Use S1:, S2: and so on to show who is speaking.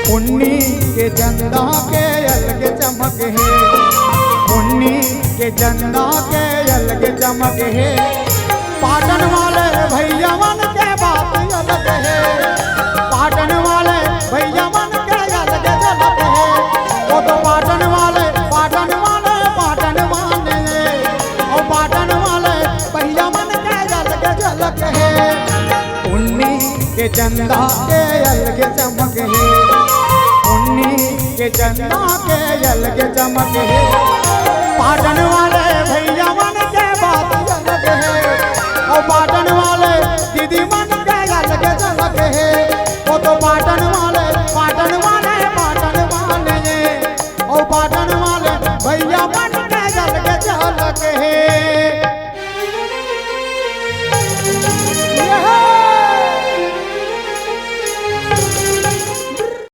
S1: पुन्नी के चंदा के अलग चमक है, पुन्नी के चंदा के अलग चमक है। पाटन वाले भैया मन के बात अलग है, पाटन वाले भैया मन के अलग झलक है। वो तो पाटन वाले पाटन वाले पाटन वाले, और पाटन वाले भैया मन के अलग झलक है। पुन्नी के चंदा के अलग चमक है, पुन्नी के चंदा के अलग चमक है। पाटन वाले भैया मन के बात अलग है, और पाटन वाले दीदी मन के अलग झलक है। वो तो पाटन वाले